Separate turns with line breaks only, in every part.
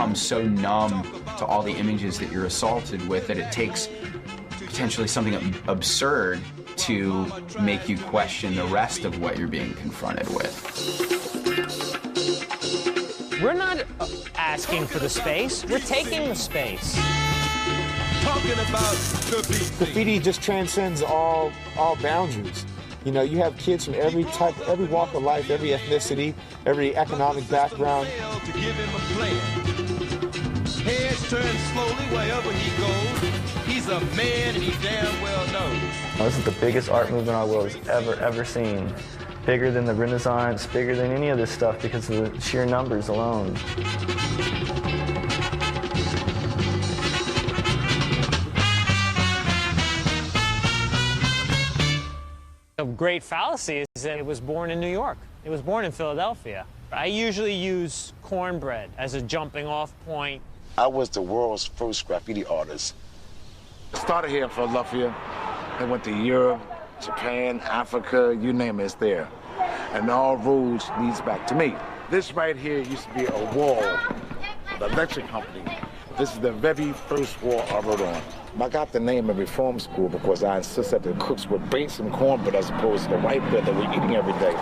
become so numb to all the images that you're assaulted with that it takes potentially something absurd to make you question the rest of what you're being confronted with.
We're not asking for the space, we're taking the space.
Talking about
Graffiti just transcends all boundaries. You know, you have kids from every type, every walk of life, every ethnicity, every economic background.
to give him a plan. Heads turn slowly wherever he goes. He's a man and he damn well knows.
This is the biggest art movement our world has ever seen. Bigger than the Renaissance, bigger than any of this stuff because of the sheer numbers alone.
The great fallacy is that it was born in New York. It was born in Philadelphia. I usually use cornbread as a jumping off point.
I was the world's first graffiti artist.
I started here in Philadelphia. I went to Europe, Japan, Africa, you name it, it's there. And all roads leads back to me. This right here used to be a wall, the electric company. This is the very first wall I wrote on. I got the name of reform school because I insisted that the cooks would bring some cornbread as opposed to the white bread that we're eating every day.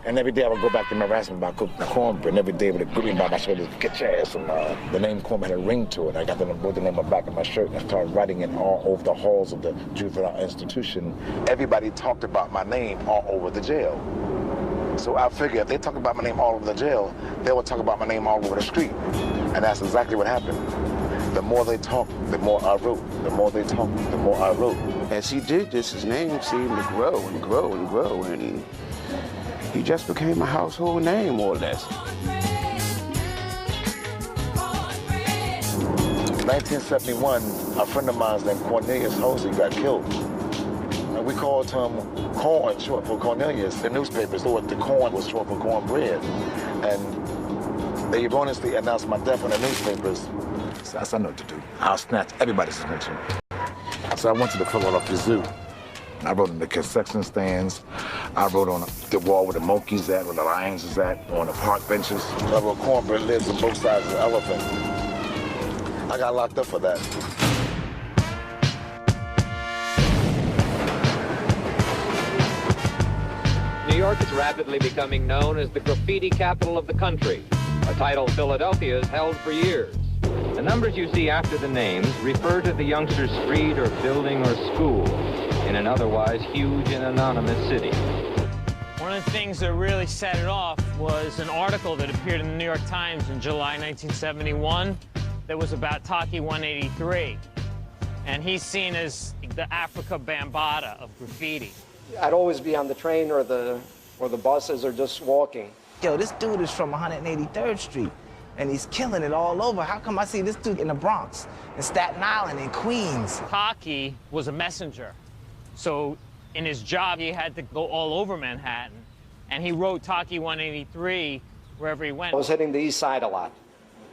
And every day I would go back to my harassment about cooking the cornbread, and every day with a grip by my shoulder, get your ass some. The name cornbread had a ring to it. I got the wrote the name on the back of my shirt and I started writing it all over the halls of the juvenile institution.
Everybody talked about my name all over the jail. So I figured if they talk about my name all over the jail, they would talk about my name all over the street. And that's exactly what happened. The more they talked, the more I wrote. The more they talked, the more I wrote.
As he did this, his name seemed to grow and grow and grow, and he just became a household name, more or less.
1971, a friend of mine named Cornelius Hosey got killed. And we called him Corn, short for Cornelius. The newspapers thought the corn was short for cornbread. And they erroneously announced my death in the newspapers.
So I know what to do. I'll snatch everybody's attention. So I went to the Philadelphia Zoo. I wrote on the concession stands. I wrote on the wall where the monkeys at, where the lions is at, on the park benches.
I wrote cornbread lives on both sides of the elephant. I got locked up for that.
New York is rapidly becoming known as the graffiti capital of the country, a title Philadelphia has held for years. The numbers you see after the names refer to the youngster's street or building or school in an otherwise huge and anonymous city.
One of the things that really set it off was an article that appeared in the New York Times in July 1971 that was about Taki 183. And he's seen as the Africa Bambaataa of graffiti.
I'd always be on the train or the buses or just walking.
Yo, this dude is from 183rd Street, and he's killing it all over. How come I see this dude in the Bronx, in Staten Island, in Queens?
Taki was a messenger. So in his job, he had to go all over Manhattan. And he wrote Taki 183 wherever he went.
I was hitting the East Side a lot,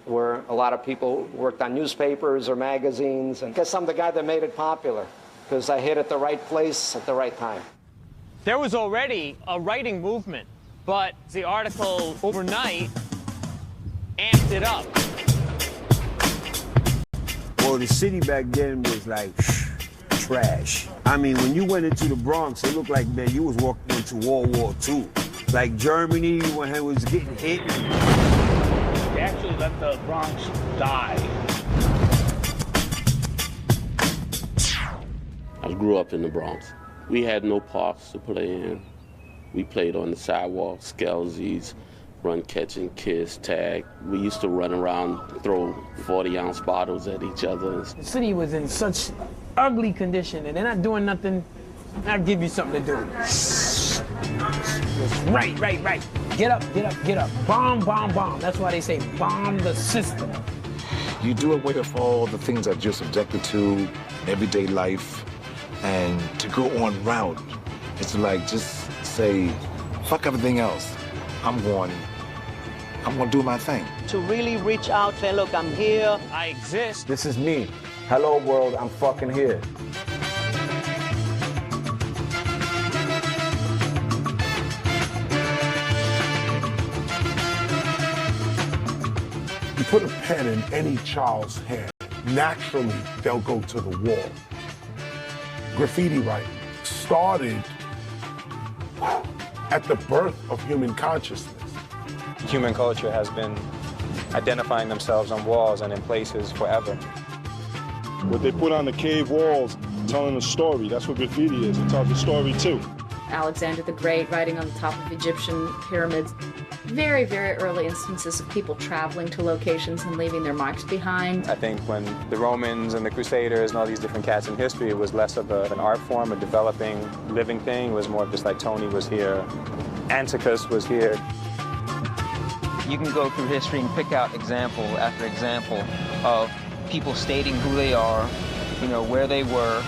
where a lot of people worked on newspapers or magazines. And I guess I'm the guy that made it popular, because I hit at the right place at the right time.
There was already a writing movement, but the article overnight amped it up.
Well, the city back then was like trash. I mean, when you went into the Bronx, it looked like, man, you was walking into World War II. Like Germany, when it was getting hit.
They actually let the Bronx die.
I grew up in the Bronx. We had no parks to play in. We played on the sidewalk, skelsies, run, catch, and kiss, tag. We used to run around, throw 40-ounce bottles at each other.
The city was in such ugly condition, and they're not doing nothing. I'll give you something to do. Right. Get up. Bomb. That's why they say bomb the system.
You do away with all the things that you're subjected to, everyday life, and to go on route, it's like just say, fuck everything else. I'm going to do my thing.
To really reach out, say, look, I'm here.
I exist.
This is me. Hello, world, I'm fucking here.
You put a pen in any child's hand, naturally they'll go to the wall. Graffiti writing started at the birth of human consciousness.
Human culture has been identifying themselves on walls and in places forever.
What they put on the cave walls, telling a story, that's what graffiti is. It tells a story too.
Alexander the Great writing on the top of Egyptian pyramids. Very, very early instances of people traveling to locations and leaving their marks behind.
I think when the Romans and the Crusaders and all these different cats in history, it was less of an art form, a developing, living thing. It was more just like Tony was here, Anticus was here.
You can go through history and pick out example after example of people stating who they are, you know, where they were,